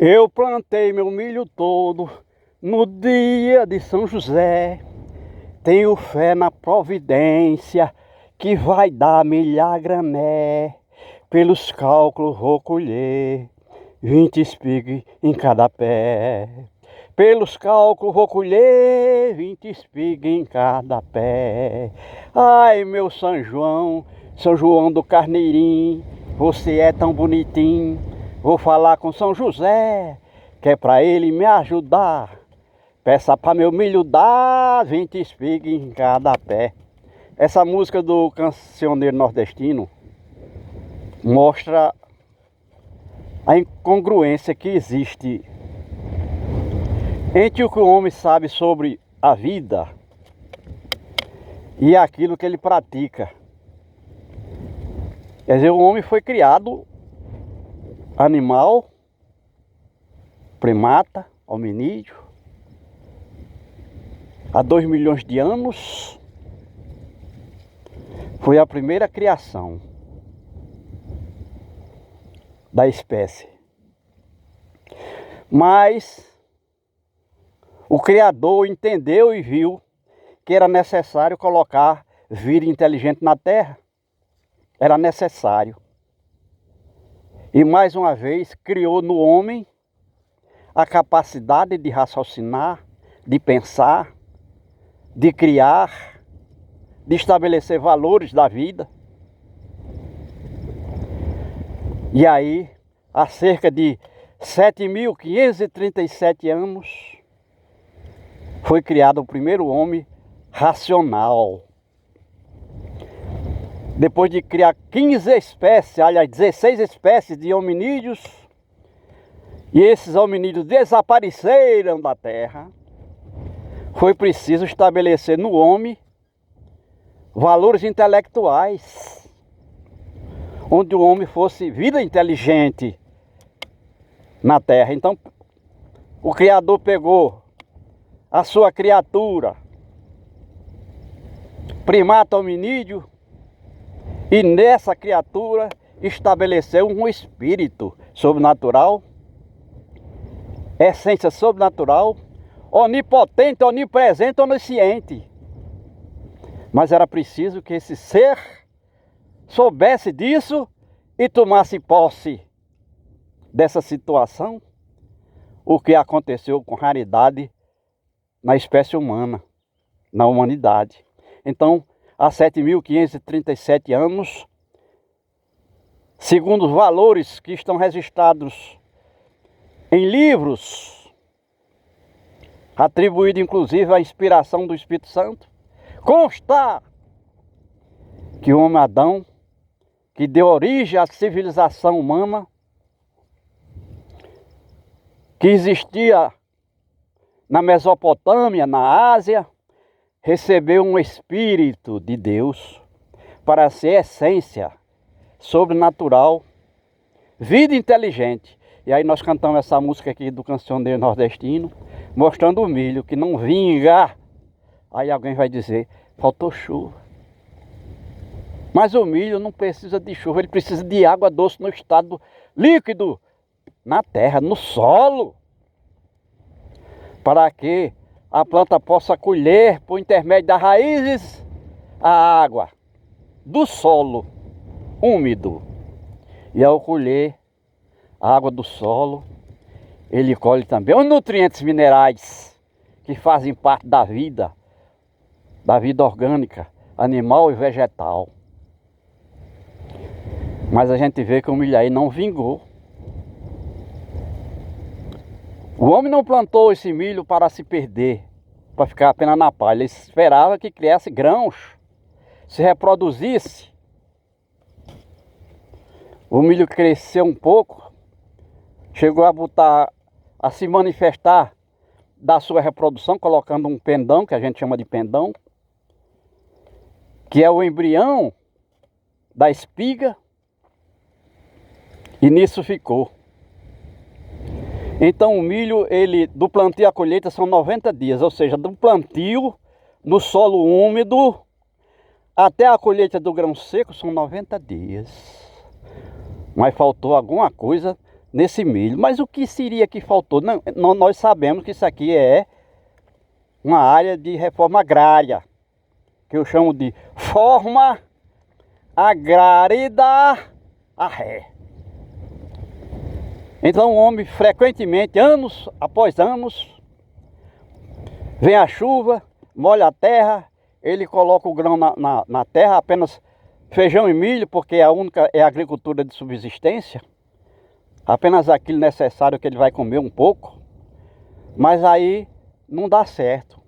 Eu plantei meu milho todo no dia de São José. Tenho fé na providência que vai dar milhagrané. Pelos cálculos vou colher 20 espigas em cada pé. Pelos cálculos vou colher 20 espigas em cada pé. Ai, meu São João, São João do Carneirinho, você é tão bonitinho. Vou falar com São José, que é pra ele me ajudar. Peça pra meu milho dar 20 espigas em cada pé. Essa música do cancioneiro nordestino mostra a incongruência que existe entre o que o homem sabe sobre a vida e aquilo que ele pratica. Quer dizer, o homem foi criado animal, primata, hominídeo, há 2 milhões de anos. Foi a primeira criação da espécie. Mas o Criador entendeu e viu que era necessário colocar vida inteligente na Terra. Era necessário. E mais uma vez criou no homem a capacidade de raciocinar, de pensar, de criar, de estabelecer valores da vida. E aí, há cerca de 7.537 anos, foi criado o primeiro homem racional. Depois de criar 15 espécies, aliás, 16 espécies de hominídeos, e esses hominídeos desapareceram da Terra, foi preciso estabelecer no homem valores intelectuais, onde o homem fosse vida inteligente na Terra. Então, o Criador pegou a sua criatura, primata hominídeo, e nessa criatura estabeleceu um espírito sobrenatural, essência sobrenatural, onipotente, onipresente, onisciente. Mas era preciso que esse ser soubesse disso e tomasse posse dessa situação, o que aconteceu com raridade na espécie humana, na humanidade. Então, há 7.537 anos, segundo os valores que estão registrados em livros, atribuído inclusive à inspiração do Espírito Santo, consta que o homem Adão, que deu origem à civilização humana, que existia na Mesopotâmia, na Ásia, recebeu um Espírito de Deus para ser essência sobrenatural, vida inteligente. E aí nós cantamos essa música aqui do cancioneiro nordestino, mostrando o milho que não vinga. Aí alguém vai dizer, faltou chuva. Mas o milho não precisa de chuva, ele precisa de água doce no estado líquido, na terra, no solo, para que a planta possa colher, por intermédio das raízes, a água do solo úmido. E ao colher a água do solo, ele colhe também os nutrientes minerais que fazem parte da vida orgânica, animal e vegetal. Mas a gente vê que o milho aí não vingou. O homem não plantou esse milho para se perder, para ficar apenas na palha. Ele esperava que criasse grãos, se reproduzisse. O milho cresceu um pouco, chegou a se manifestar da sua reprodução, colocando um pendão, que a gente chama de pendão, que é o embrião da espiga, e nisso ficou. Então o milho, do plantio à colheita são 90 dias, ou seja, do plantio no solo úmido até a colheita do grão seco são 90 dias. Mas faltou alguma coisa nesse milho. Mas o que seria que faltou? Não, nós sabemos que isso aqui é uma área de reforma agrária, que eu chamo de forma agrária da arré. Então o homem frequentemente, anos após anos, vem a chuva, molha a terra, ele coloca o grão na terra, apenas feijão e milho, porque a única é a agricultura de subsistência. Apenas aquilo necessário que ele vai comer um pouco. Mas aí não dá certo.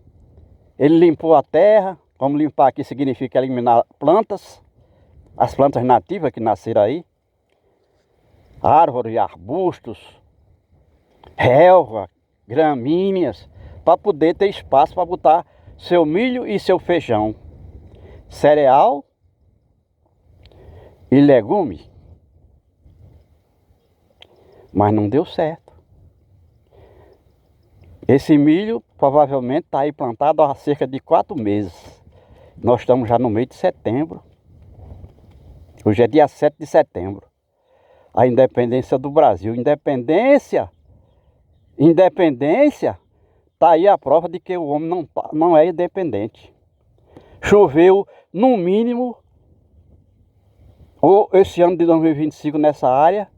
Ele limpou a terra, como limpar aqui significa eliminar plantas, as plantas nativas que nasceram aí. Árvores, arbustos, relva, gramíneas, para poder ter espaço para botar seu milho e seu feijão, cereal e legume. Mas não deu certo. Esse milho provavelmente está aí plantado há cerca de 4 meses. Nós estamos já no mês de setembro. Hoje é dia 7 de setembro. A independência do Brasil. Independência, está aí a prova de que o homem não é independente. Choveu no mínimo, esse ano de 2025 nessa área,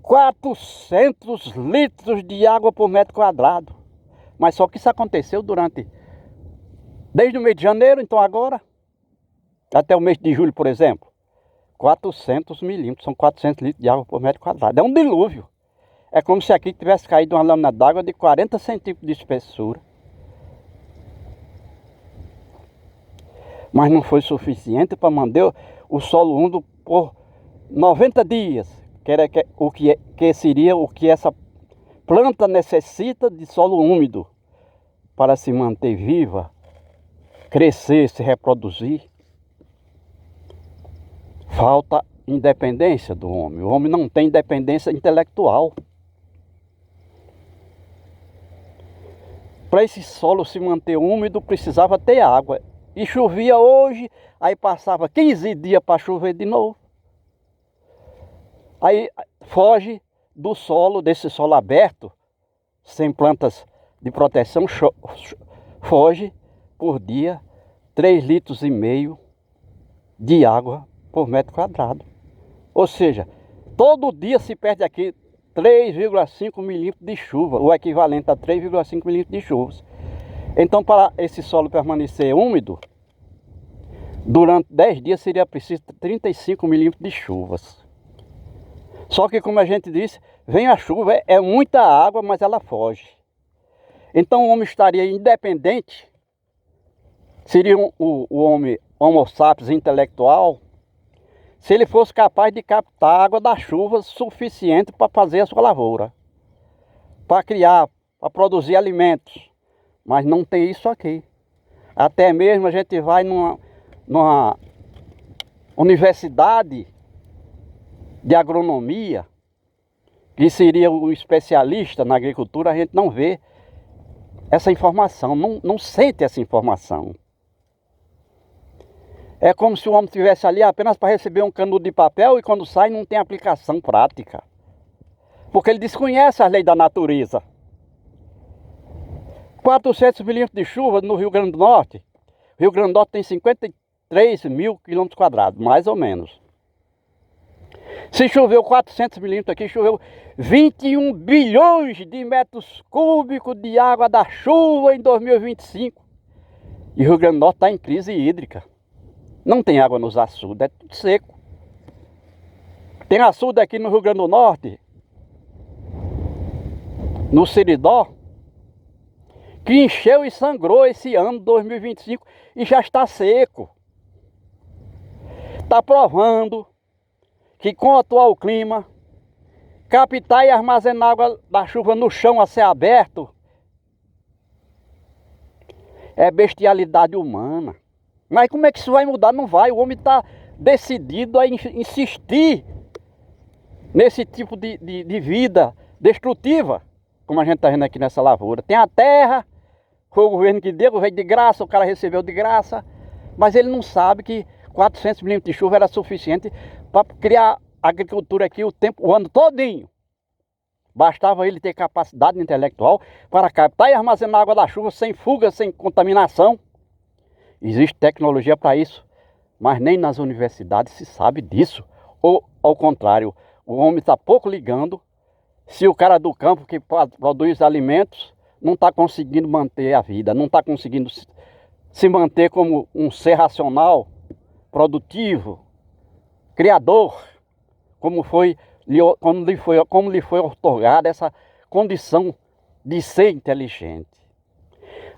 400 litros de água por metro quadrado. Mas só que isso aconteceu desde o mês de janeiro, então agora, até o mês de julho, por exemplo. 400 milímetros, são 400 litros de água por metro quadrado. É um dilúvio. É como se aqui tivesse caído uma lâmina d'água de 40 centímetros de espessura. Mas não foi suficiente para manter o solo úmido por 90 dias. Que seria o que essa planta necessita de solo úmido para se manter viva, crescer, se reproduzir. Falta independência do homem. O homem não tem independência intelectual. Para esse solo se manter úmido, precisava ter água. E chovia hoje, aí passava 15 dias para chover de novo. Aí foge do solo, desse solo aberto, sem plantas de proteção, foge por dia 3,5 litros de água por metro quadrado. Ou seja, todo dia se perde aqui 3,5 milímetros de chuva, o equivalente a 3,5 milímetros de chuvas. Então, para esse solo permanecer úmido, durante 10 dias seria preciso 35 milímetros de chuvas. Só que, como a gente disse, vem a chuva, é muita água, mas ela foge. Então o homem estaria independente, seria o homem homo sapiens intelectual, se ele fosse capaz de captar água da chuva suficiente para fazer a sua lavoura, para criar, para produzir alimentos. Mas não tem isso aqui. Até mesmo a gente vai numa universidade de agronomia, que seria o especialista na agricultura, a gente não vê essa informação, não sente essa informação. É como se o homem estivesse ali apenas para receber um canudo de papel e quando sai não tem aplicação prática. Porque ele desconhece as leis da natureza. 400 milímetros de chuva no Rio Grande do Norte. O Rio Grande do Norte tem 53 mil quilômetros quadrados, mais ou menos. Se choveu 400 milímetros aqui, choveu 21 bilhões de metros cúbicos de água da chuva em 2025. E o Rio Grande do Norte está em crise hídrica. Não tem água nos açudes, é tudo seco. Tem açude aqui no Rio Grande do Norte, no Seridó, que encheu e sangrou esse ano 2025 e já está seco. Está provando que com o atual clima, captar e armazenar água da chuva no chão a céu aberto é bestialidade humana. Mas como é que isso vai mudar? Não vai. O homem está decidido a insistir nesse tipo de vida destrutiva, como a gente está vendo aqui nessa lavoura. Tem a terra, foi o governo que deu, veio de graça, o cara recebeu de graça, mas ele não sabe que 400 milímetros de chuva era suficiente para criar agricultura aqui o ano todinho. Bastava ele ter capacidade intelectual para captar e armazenar a água da chuva sem fuga, sem contaminação. Existe tecnologia para isso, mas nem nas universidades se sabe disso. Ou, ao contrário, o homem está pouco ligando se o cara do campo que produz alimentos não está conseguindo manter a vida, não está conseguindo se manter como um ser racional, produtivo, criador, como lhe foi otorgada essa condição de ser inteligente.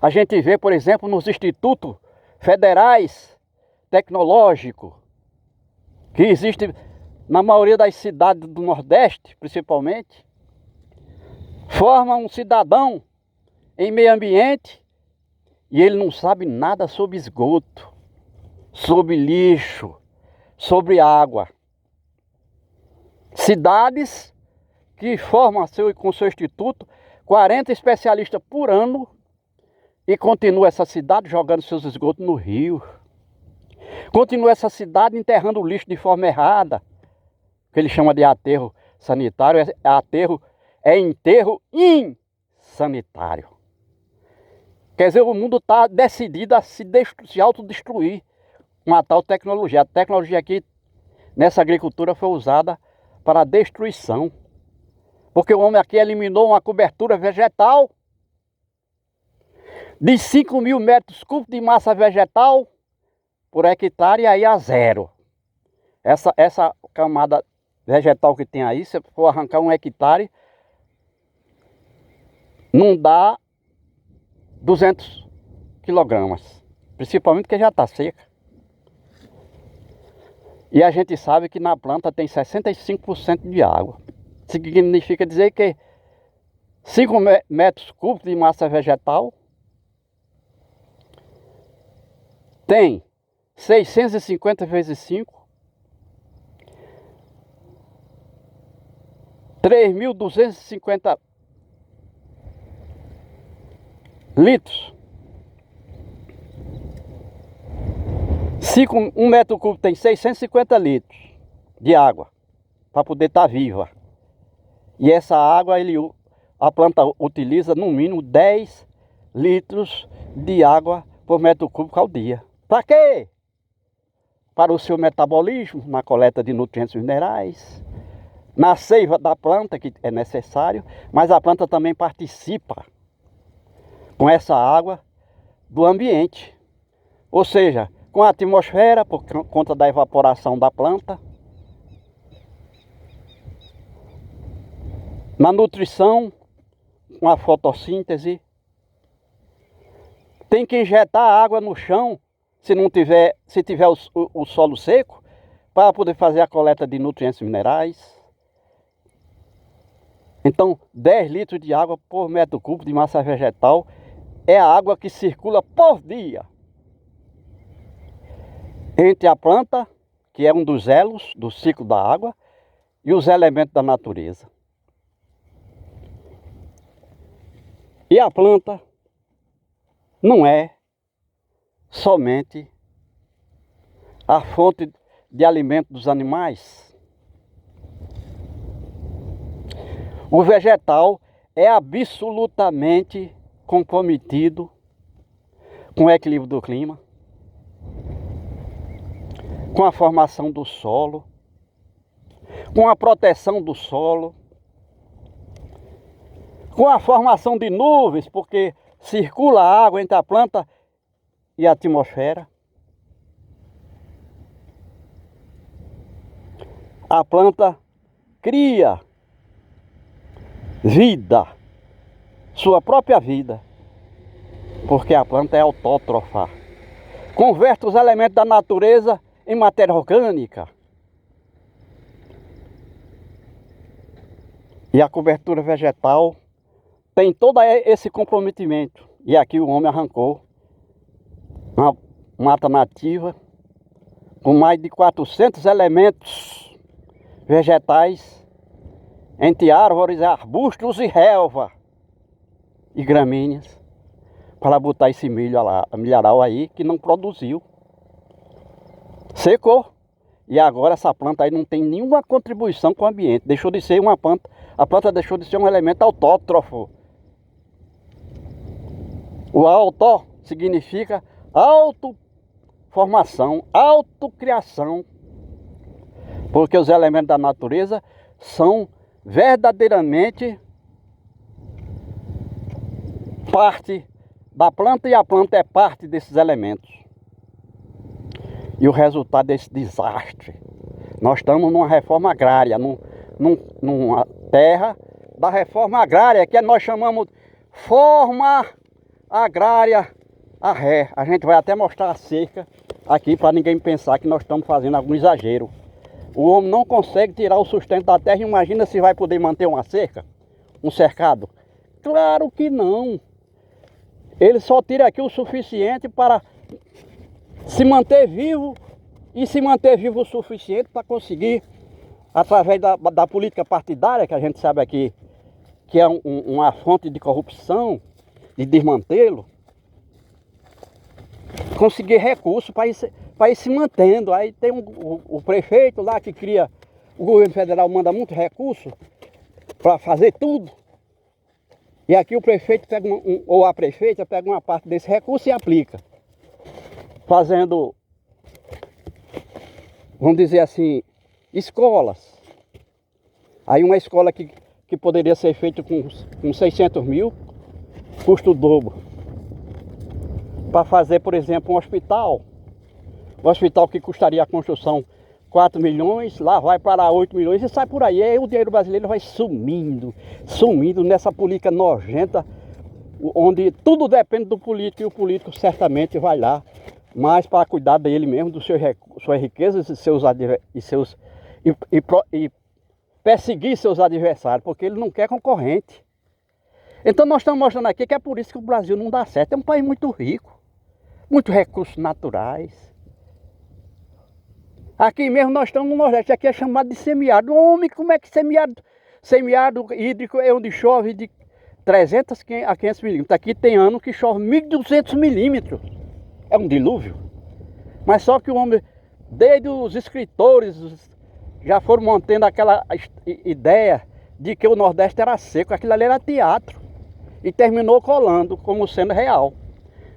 A gente vê, por exemplo, nos institutos federais tecnológicos, que existem na maioria das cidades do Nordeste, principalmente, forma um cidadão em meio ambiente e ele não sabe nada sobre esgoto, sobre lixo, sobre água. Cidades que formam com seu instituto 40 especialistas por ano e continua essa cidade jogando seus esgotos no rio. Continua essa cidade enterrando o lixo de forma errada, que ele chama de aterro sanitário, é enterro insanitário. Quer dizer, o mundo está decidido a se autodestruir com a tal tecnologia. A tecnologia aqui nessa agricultura foi usada para a destruição. Porque o homem aqui eliminou uma cobertura vegetal de 5.000 metros cúbicos de massa vegetal por hectare, e aí a zero. Essa camada vegetal que tem aí, se for arrancar 1 hectare, não dá 200 quilogramas. Principalmente porque já está seca. E a gente sabe que na planta tem 65% de água. Significa dizer que 5 metros cúbicos de massa vegetal tem 650 vezes 5, 3.250 litros. 1 metro cúbico tem 650 litros de água para poder estar viva. E essa água a planta utiliza no mínimo 10 litros de água por metro cúbico ao dia. Para quê? Para o seu metabolismo, na coleta de nutrientes minerais, na seiva da planta, que é necessário, mas a planta também participa com essa água do ambiente. Ou seja, com a atmosfera, por conta da evaporação da planta, na nutrição, com a fotossíntese. Tem que injetar água no chão, se tiver o solo seco, para poder fazer a coleta de nutrientes minerais. Então, 10 litros de água por metro cúbico de massa vegetal é a água que circula por dia entre a planta, que é um dos elos do ciclo da água, e os elementos da natureza. E a planta não é somente a fonte de alimento dos animais. O vegetal é absolutamente comprometido com o equilíbrio do clima, com a formação do solo, com a proteção do solo, com a formação de nuvens, porque circula a água entre a planta e a atmosfera. A planta cria vida, sua própria vida, porque a planta é autótrofa. Converte os elementos da natureza em matéria orgânica. E a cobertura vegetal tem todo esse comprometimento. E aqui o homem arrancou uma mata nativa com mais de 400 elementos vegetais, entre árvores, arbustos e relva e gramíneas, para botar esse milharal aí que não produziu. Secou. E agora essa planta aí não tem nenhuma contribuição com o ambiente. Deixou de ser uma planta, a planta deixou de ser um elemento autótrofo. O auto significa autoformação, autocriação. Porque os elementos da natureza são verdadeiramente parte da planta e a planta é parte desses elementos. E o resultado desse desastre, nós estamos numa reforma agrária, numa terra da reforma agrária, que nós chamamos de forma agrária a ré. A gente vai até mostrar a cerca aqui para ninguém pensar que nós estamos fazendo algum exagero. O homem não consegue tirar o sustento da terra, imagina se vai poder manter uma cerca, um cercado. Claro que não. Ele só tira aqui o suficiente para se manter vivo e se manter vivo o suficiente para conseguir, através da política partidária, que a gente sabe aqui que é uma fonte de corrupção, de desmantelo, conseguir recursos para ir se mantendo. Aí tem o prefeito lá que cria, o governo federal manda muito recurso para fazer tudo. E aqui o prefeito pega ou a prefeita pega uma parte desse recurso e aplica. Fazendo, vamos dizer assim, escolas. Aí uma escola que poderia ser feita com 600 mil, custa o dobro. Para fazer, por exemplo, um hospital que custaria a construção 4 milhões, lá vai para 8 milhões e sai por aí. Aí o dinheiro brasileiro vai sumindo nessa política nojenta, onde tudo depende do político e o político certamente vai lá, mas para cuidar dele mesmo, dos suas riquezas e perseguir seus adversários, porque ele não quer concorrente. Então nós estamos mostrando aqui que é por isso que o Brasil não dá certo. É um país muito rico, muitos recursos naturais. Aqui mesmo nós estamos no Nordeste, aqui é chamado de semiárido. Homem, como é que semiárido hídrico é onde chove de 300 a 500 milímetros. Aqui tem ano que chove 1.200 milímetros. É um dilúvio. Mas só que o homem, desde os escritores, já foram mantendo aquela ideia de que o Nordeste era seco. Aquilo ali era teatro. E terminou colando como sendo real.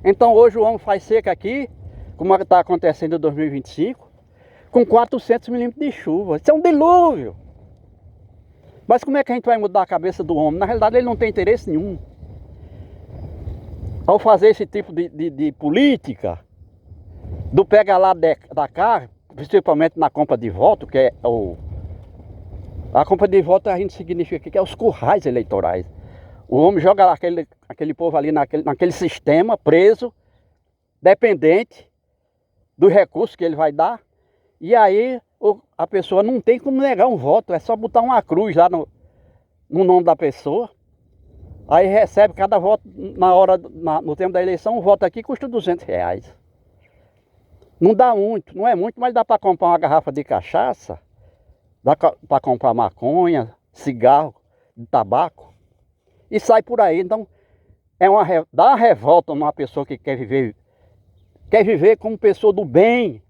Então hoje o homem faz seca aqui, como está acontecendo em 2025, com 400 milímetros de chuva. Isso é um dilúvio. Mas como é que a gente vai mudar a cabeça do homem? Na realidade ele não tem interesse nenhum. Ao fazer esse tipo de política, do pega lá da cá, principalmente na compra de voto, que é a compra de voto a gente significa que é os currais eleitorais. O homem joga aquele povo ali naquele sistema, preso, dependente dos recursos que ele vai dar. E aí a pessoa não tem como negar um voto, é só botar uma cruz lá no nome da pessoa. Aí recebe cada voto no tempo da eleição, um voto aqui custa R$200. Não dá muito, não é muito, mas dá para comprar uma garrafa de cachaça, dá para comprar maconha, cigarro, tabaco. E sai por aí. Então dá uma revolta numa pessoa que quer viver como pessoa do bem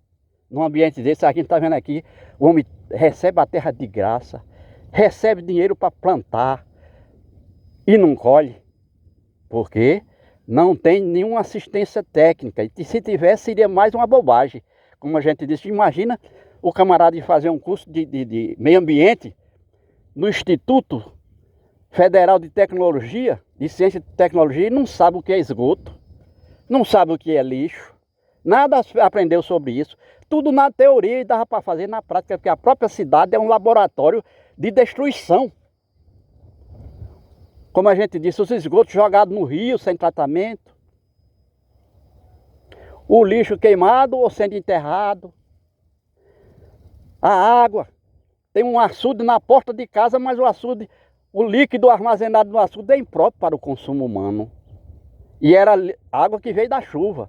num ambiente desse. A gente está vendo aqui, o homem recebe a terra de graça, recebe dinheiro para plantar e não colhe, porque não tem nenhuma assistência técnica. E se tivesse, seria mais uma bobagem. Como a gente disse, imagina o camarada ir fazer um curso de meio ambiente no Instituto Federal de Tecnologia, de Ciência e Tecnologia, e não sabe o que é esgoto, não sabe o que é lixo, nada aprendeu sobre isso. Tudo na teoria e dava para fazer na prática, porque a própria cidade é um laboratório de destruição. Como a gente disse, os esgotos jogados no rio sem tratamento, o lixo queimado ou sendo enterrado, a água, tem um açude na porta de casa, mas o líquido armazenado no açude é impróprio para o consumo humano. E era água que veio da chuva.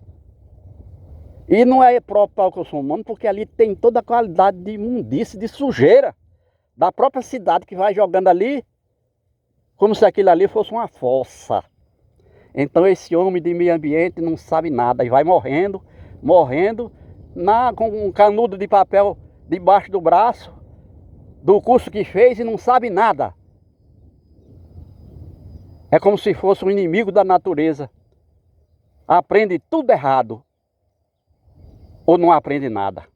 E não é próprio para o consumo humano, porque ali tem toda a qualidade de imundície, de sujeira da própria cidade, que vai jogando ali como se aquilo ali fosse uma fossa. Então esse homem de meio ambiente não sabe nada e vai morrendo com um canudo de papel debaixo do braço, do curso que fez e não sabe nada. É como se fosse um inimigo da natureza. Aprende tudo errado. Ou não aprende nada.